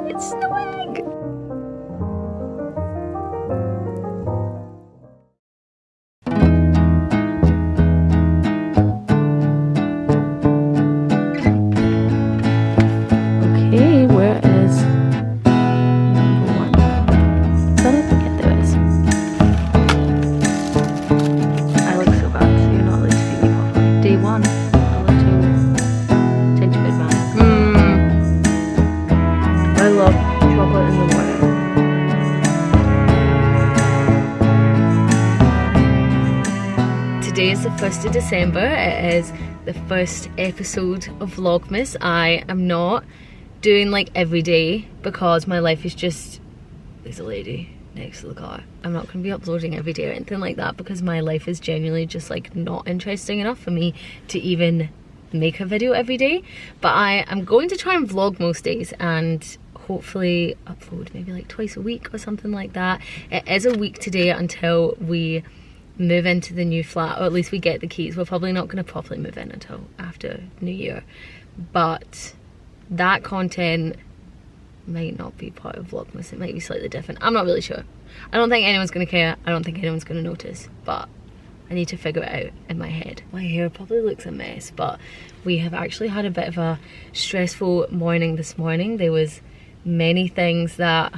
It's snowing! Okay, where is number 1? Is that it? Yeah, there it is. I look so bad, so you're not allowed to see me properly. Day 1. A little gingerbread man. I love chocolate in the morning. Today is the 1st of December. It is the first episode of Vlogmas. I am not doing like every day because my life is just, there's a lady next to the car. I'm not going to be uploading every day or anything like that because my life is genuinely just like not interesting enough for me to even make a video every day. But I am going to try and vlog most days and hopefully upload maybe like twice a week or something like that. It is a week today until we move into the new flat, or at least we get the keys. We're probably not going to properly move in until after New Year, but that content might not be part of Vlogmas. It might be slightly different. I'm not really sure. I don't think anyone's going to care. I don't think anyone's going to notice, but I need to figure it out in my head. My hair probably looks a mess, but we have actually had a bit of a stressful morning this morning. There was many things that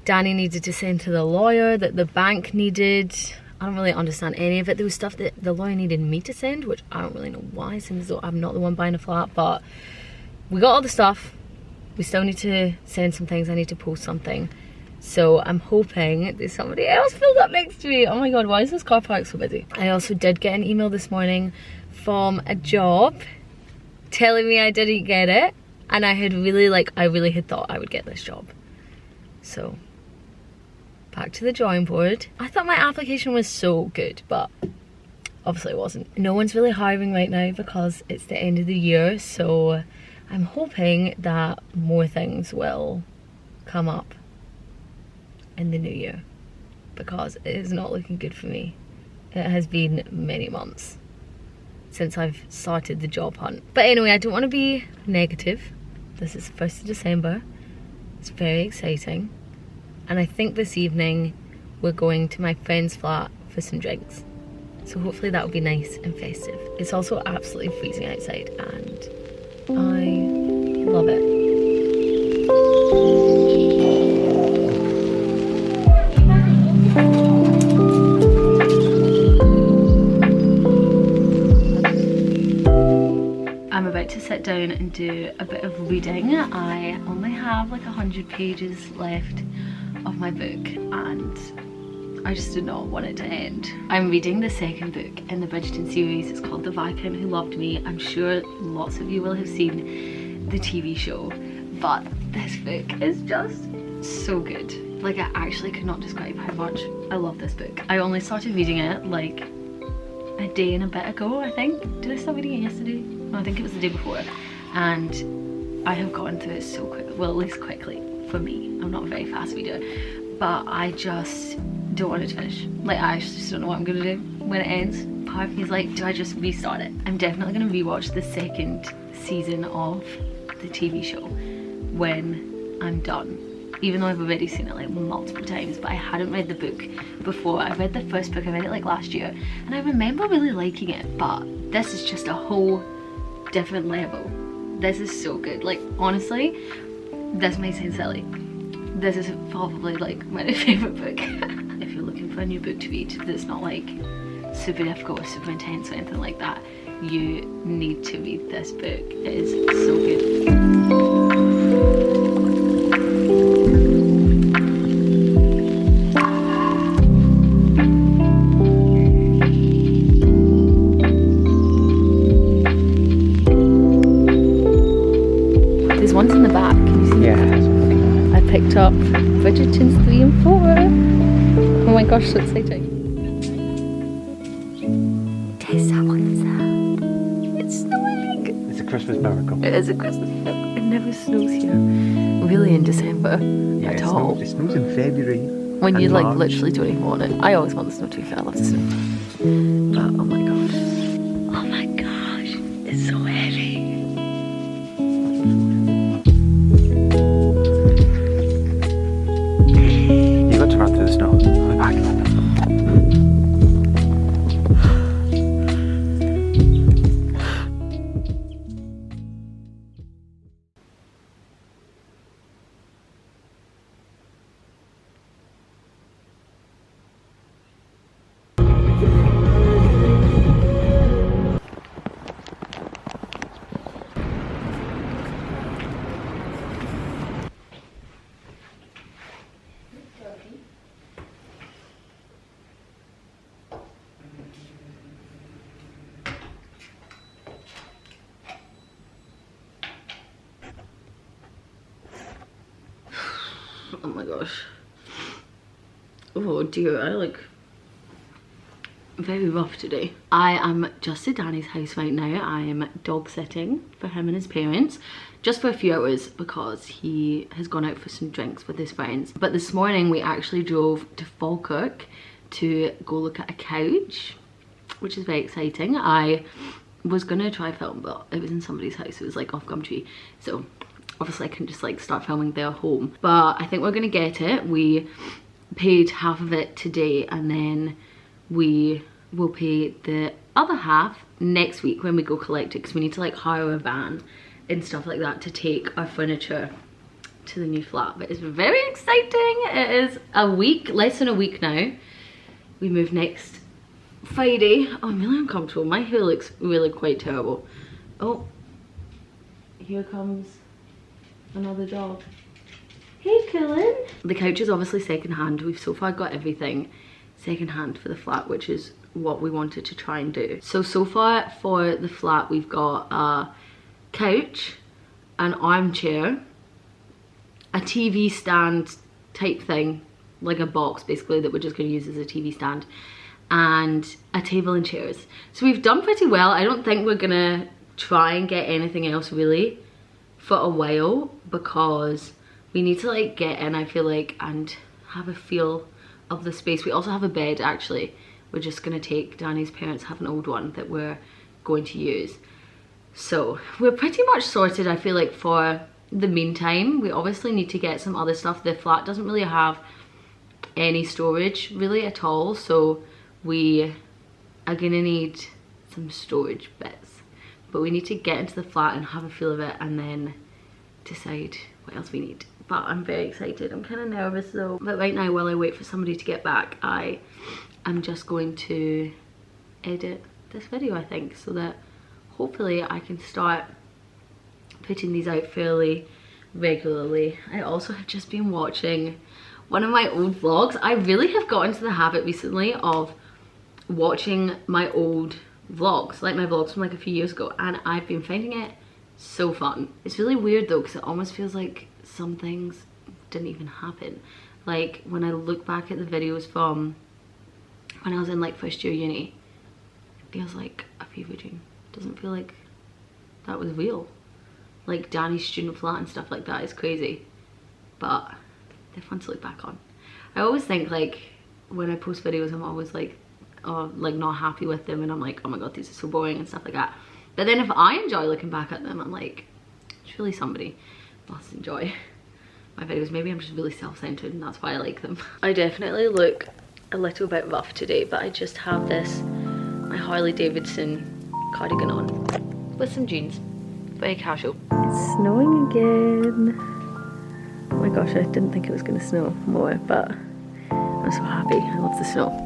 Danny needed to send to the lawyer, that the bank needed. I don't really understand any of it. There was stuff that the lawyer needed me to send, which I don't really know why, since though I'm not the one buying a flat, but we got all the stuff. We still need to send some things. I need to post something. So I'm hoping there's somebody else filled up next to me. Oh my god, why is this car park so busy? I also did get an email this morning from a job telling me I didn't get it. And I really had thought I would get this job. So back to the drawing board. I thought my application was so good, but obviously it wasn't. No one's really hiring right now because it's the end of the year, so I'm hoping that more things will come up in the new year because it is not looking good for me. It has been many months since I've started the job hunt. But anyway, I don't want to be negative. This is 1st of December. It's very exciting. And I think this evening we're going to my friend's flat for some drinks. So hopefully that will be nice and festive. It's also absolutely freezing outside and I love it. I'm about to sit down and do a bit of reading. I only have like 100 pages left of my book and I just did not want it to end. I'm reading the second book in the Bridgerton series. It's called The Viscount Who Loved Me. I'm sure lots of you will have seen the TV show, but this book is just so good. Like, I actually could not describe how much I love this book. I only started reading it like a day and a bit ago, I think. Did I start reading it yesterday? No, I think it was the day before. And I have gone through it so quickly, well, at least quickly for me. I'm not a very fast reader, but I just don't want it to finish. Like, I just don't know what I'm gonna do when it ends. Part of me is like, do I just restart it? I'm definitely gonna rewatch the second season of the TV show when I'm done. Even though I've already seen it like multiple times, but I hadn't read the book before. I read the first book, I read it like last year, and I remember really liking it, but this is just a whole different level. This is so good. Like, honestly, this might sound silly. This is probably like my favourite book. If you're looking for a new book to read that's not like super difficult or super intense or anything like that, you need to read this book. It is so good. There's ones in the back, can you see? Yeah. I picked up Bridgerton's 3 and 4. Oh my gosh, so exciting. Guess that one's it's snowing. It's a Christmas miracle. It is a Christmas miracle. It never snows here. Really in December at all. It snows in February. When you like literally don't even want it. I always want the snow too, I love the snow. But oh my gosh. Oh my gosh. It's so heavy. Oh my gosh. Oh dear, I look very rough today. I am just at Danny's house right now. I am dog sitting for him and his parents just for a few hours because he has gone out for some drinks with his friends. But this morning we actually drove to Falkirk to go look at a couch, which is very exciting. I was gonna try film, but it was in somebody's house. It was like off Gumtree, so obviously I couldn't just like start filming their home. But I think we're gonna get it. We paid half of it today, and then we will pay the other half next week when we go collect it, because we need to like hire a van and stuff like that to take our furniture to the new flat. But it's very exciting. It is a week, less than a week now. We move next Friday. Oh, I'm really uncomfortable. My hair looks really quite terrible. Oh, here comes another dog. Hey, Cullen. The couch is obviously secondhand. We've so far got everything secondhand for the flat, which is what we wanted to try and do. So far for the flat, we've got a couch, an armchair, a TV stand type thing, like a box basically that we're just going to use as a TV stand, and a table and chairs. So we've done pretty well. I don't think we're gonna try and get anything else really for a while, because we need to like get in, I feel like, and have a feel of the space. We also have a bed actually. We're just gonna take Danny's parents have an old one that we're going to use. So we're pretty much sorted, I feel like, for the meantime. We obviously need to get some other stuff. The flat doesn't really have any storage really at all, so we are gonna need some storage bits. But we need to get into the flat and have a feel of it and then decide what else we need. But I'm very excited. I'm kind of nervous though. But right now, while I wait for somebody to get back, I'm just going to edit this video, I think, so that hopefully I can start putting these out fairly regularly. I also have just been watching one of my old vlogs. I really have got into the habit recently of watching my old vlogs, like my vlogs from like a few years ago, and I've been finding it so fun. It's really weird though, because it almost feels like some things didn't even happen. Like when I look back at the videos from when I was in like first year uni, it feels like a fever dream. It doesn't feel like that was real. Like Danny's student flat and stuff like that is crazy, but they're fun to look back on. I always think like when I post videos, I'm always like, oh, like not happy with them, and I'm like, oh my god, these are so boring and stuff like that. But then if I enjoy looking back at them, I'm like, surely somebody must enjoy my videos. Maybe I'm just really self-centered and that's why I like them. I definitely look a little bit rough today, but I just have this, my Harley Davidson cardigan on with some jeans. Very casual. It's snowing again. Oh my gosh, I didn't think it was gonna snow more, but I'm so happy. I love the snow.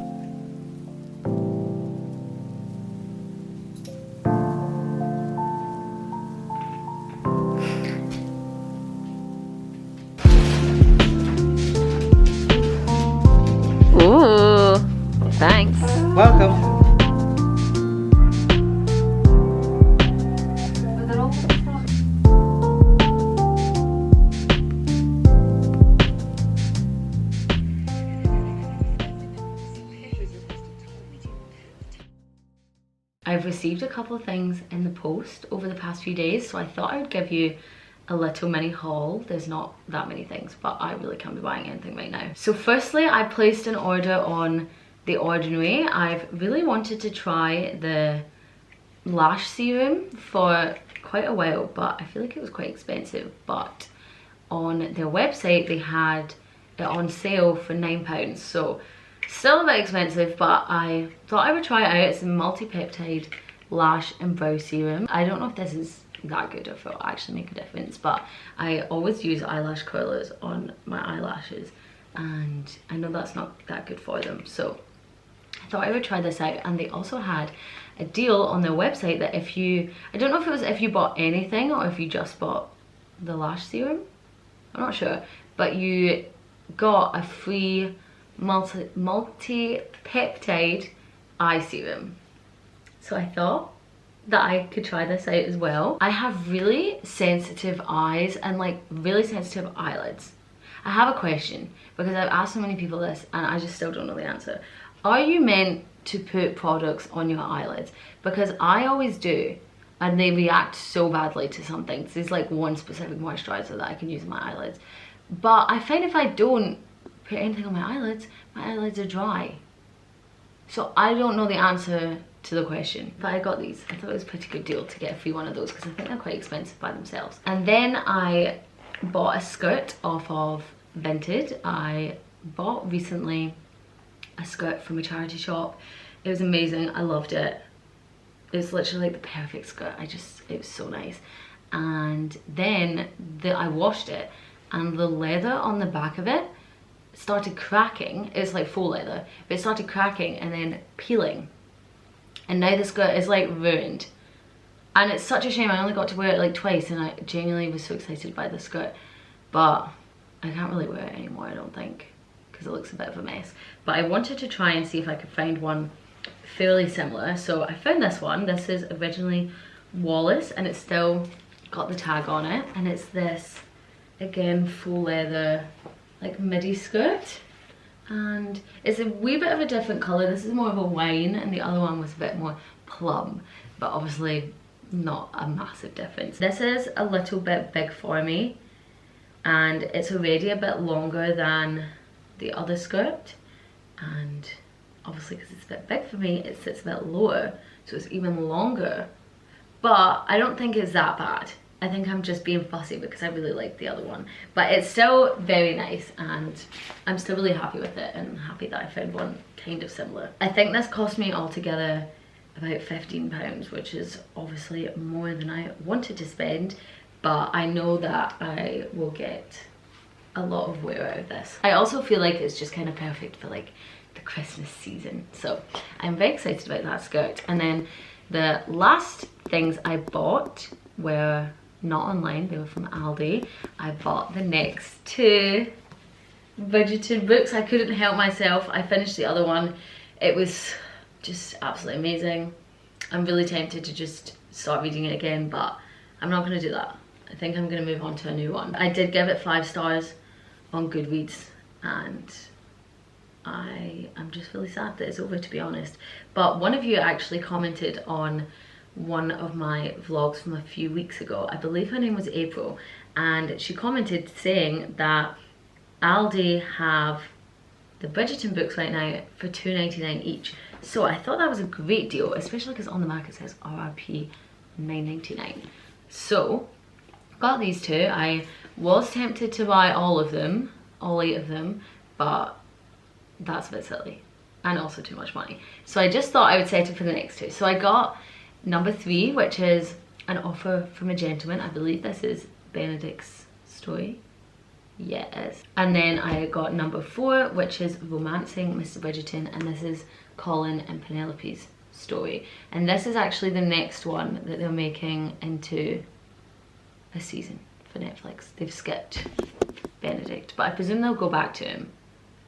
Ooh, thanks. Welcome. I've received a couple of things in the post over the past few days, so I thought I would give you a little mini haul. There's not that many things, but I really can't be buying anything right now. So firstly, I placed an order on The Ordinary. I've really wanted to try the lash serum for quite a while, but I feel like it was quite expensive. But on their website, they had it on sale for £9, so still a bit expensive, but I thought I would try it out. It's a multi-peptide lash and brow serum. I don't know if this is that good or if it'll actually make a difference, but I always use eyelash curlers on my eyelashes and I know that's not that good for them, so I thought I would try this out. And they also had a deal on their website that if you, I don't know if it was if you bought anything or if you just bought the lash serum, I'm not sure, but you got a free multi-peptide eye serum. So I thought that I could try this out as well. I have really sensitive eyes and like really sensitive eyelids. I have a question, because I've asked so many people this and I just still don't know the answer. Are you meant to put products on your eyelids? Because I always do, and they react so badly to some things. There's like one specific moisturizer that I can use on my eyelids, but I find if I don't put anything on my eyelids are dry. So I don't know the answer to the question. But I got these. I thought it was a pretty good deal to get a free one of those, because I think they're quite expensive by themselves. And then I bought a skirt off of Vinted. I bought recently a skirt from a charity shop. It was amazing. I loved it. It was literally like the perfect skirt. it was so nice. And then I washed it, and the leather on the back of it started cracking. It's like faux leather, but it started cracking and then peeling. And now the skirt is like ruined. And it's such a shame. I only got to wear it like twice, and I genuinely was so excited by the skirt. But I can't really wear it anymore, I don't think, because it looks a bit of a mess. But I wanted to try and see if I could find one fairly similar. So I found this one. This is originally Wallace, and it's still got the tag on it. And it's this, again, faux leather, like midi skirt. And it's a wee bit of a different colour. This is more of a wine, and the other one was a bit more plum, but obviously not a massive difference. This is a little bit big for me, and it's already a bit longer than the other skirt, and obviously because it's a bit big for me, it sits a bit lower, so it's even longer. But I don't think it's that bad. I think I'm just being fussy because I really like the other one. But it's still very nice, and I'm still really happy with it, and happy that I found one kind of similar. I think this cost me altogether about £15, which is obviously more than I wanted to spend, but I know that I will get a lot of wear out of this. I also feel like it's just kind of perfect for like the Christmas season. So I'm very excited about that skirt. And then the last things I bought were not online, they were from Aldi. I bought the next two budgeted books. I couldn't help myself. I finished the other one. It was just absolutely amazing. I'm really tempted to just start reading it again, but I'm not going to do that. I think I'm going to move on to a new one. I did give it 5 stars on Goodreads, and I'm just really sad that it's over, to be honest. But one of you actually commented on one of my vlogs from a few weeks ago. I believe her name was April, and she commented saying that Aldi have the budgeting books right now for £2.99 each. So I thought that was a great deal, especially because on the back it says RRP £9.99. So got these two. I was tempted to buy all of them, all 8 of them, but that's a bit silly and also too much money. So I just thought I would settle for the next two. So I got number 3, which is An Offer from a Gentleman. I believe this is Benedict's story. Yeah, it is. And then I got number 4, which is Romancing Mr. Bridgerton, and this is Colin and Penelope's story. And this is actually the next one that they're making into a season for Netflix. They've skipped Benedict, but I presume they'll go back to him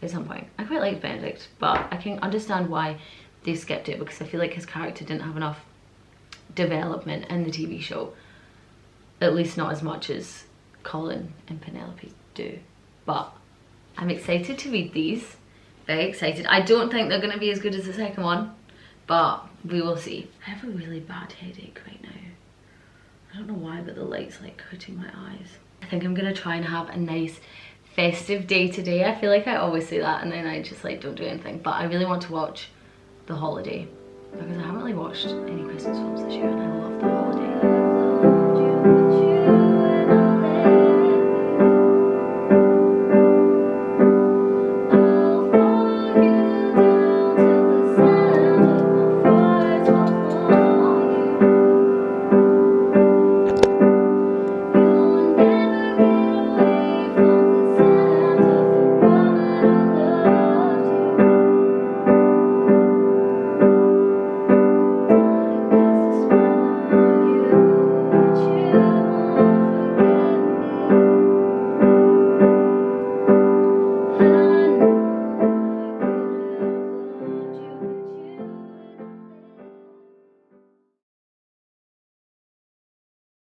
at some point. I quite like Benedict, but I can understand why they skipped it, because I feel like his character didn't have enough development in the TV show, at least not as much as Colin and Penelope do. But I'm excited to read these, very excited. I don't think they're going to be as good as the second one, but we will see. I have a really bad headache right now. I don't know why, but the light's like hurting my eyes. I think I'm going to try and have a nice festive day today. I feel like I always say that and then I just like don't do anything, but I really want to watch The Holiday, because I haven't really watched any Christmas films this year and I love The Holiday.